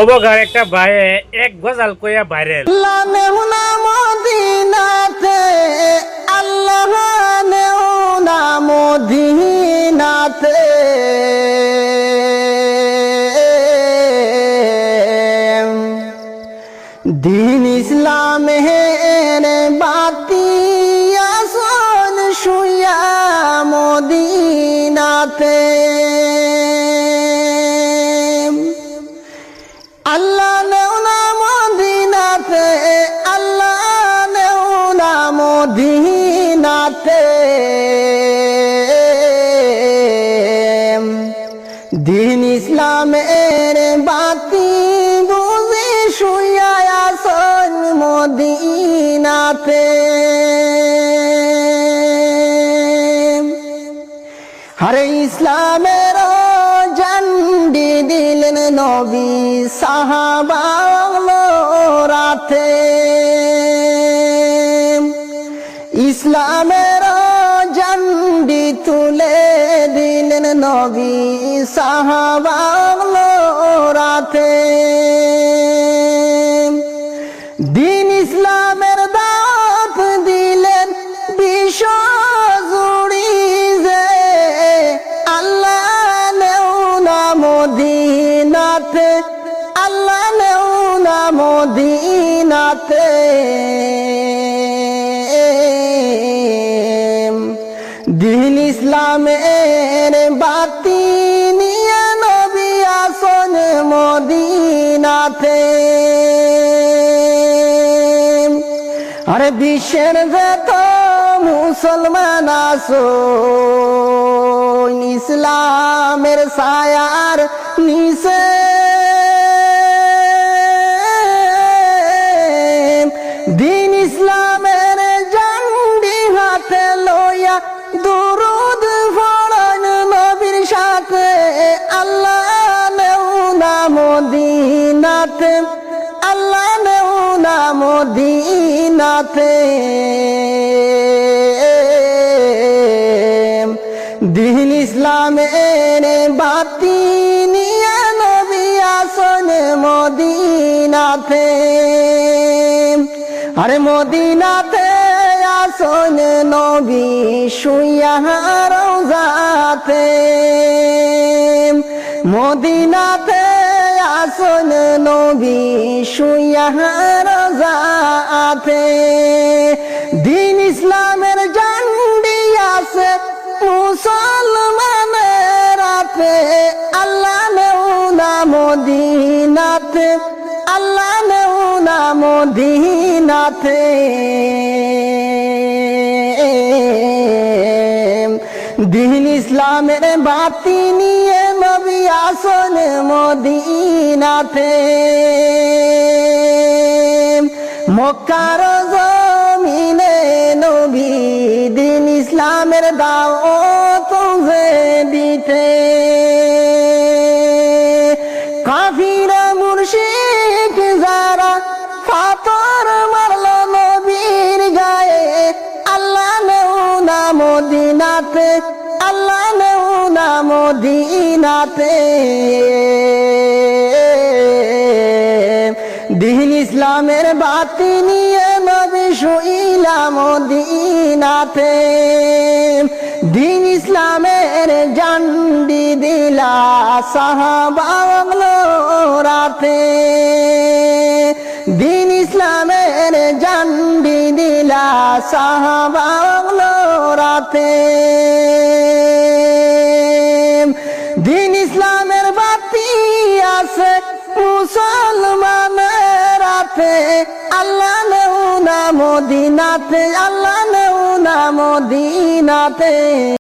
অবগার একটা ভাই এক গজাল কইয়া ভাইরাল আল্লাহ নেউনা মদিনাতে, আল্লাহ নেউনা মদিনাতে, দিন ইসলামের বাতি আসন শুইয়া মদিনাতে। আল্লাহ নেউনা মদিনাতে, আল্লাহ নেউনা মদিনাতে, দিন ইসলামের বাতি বুঝি শুইয়া আসন মদিনাতে। হরে ইসলামের ঝান্ডি দিলেন নবী সাহাবা রাতে, ইসলামের ঝান্ডি তুলে দিলেন নবী সাহাবা রাতে। দিন ইসলামের দাওয়াত দিলেন বিশ্ব জুড়ি যে, আল্লাহ নেউনা মদিনাতে, আল্লাহ নেউনা মদিনাতে, দিন ইসলামের বাতি নিয়ে নবী আসন মদিনাতে। আরে বিশ্বের যত মুসলমান আছো, ইসলামের ছায়ার নিচে দিন ইসলামের ঝান্ডি হাতে লইয়া দুরুদ পড়েন নবীর সাথে। আল্লাহ নেউনা মদিনাতে, আল্লাহ নেউনা মদিনাতে, দিন ইসলামের বাতি নিয়ে নবী আসন মদিনাতে। আরে মদিনাতে আসন নবী শুইয়া রওজাতে, মদিনাতে আসন নবী শুইয়া রওজাতে। দিন ইসলামের ঝান্ডি আছে মুসলমানের হাতে, আল্লাহ নেউনা মদিনাতে, আল্লাহ নেউনা মদিনাতে, দিন ইসলামের বাতি নিয়ে নবী আসন মদিনাতে। মক্কার জমিনে নবী দিন ইসলামের দাওয়াত দিতে, কাফিরা মুরশিক যারা পাথর মারল নবীর গায়ে, আল্লাহ নেউনা মদিনাতে, আল্লাহ নেউনা মদিনাতে, দিন ইসলামের বাতি নিয়ে নবী শুইলা মদিনাতে। দিন ইসলামের ঝান্ডি দিলা সাহাবা রাতে, দিন ইসলামের ঝান্ডি দিলা সাহাবা রাতে। দিন ইসলামের বাতি আছে মুসলমানের হাতে, আল্লাহ নেউনা মদিনাতে, আল্লাহ নেউনা মদিনাতে।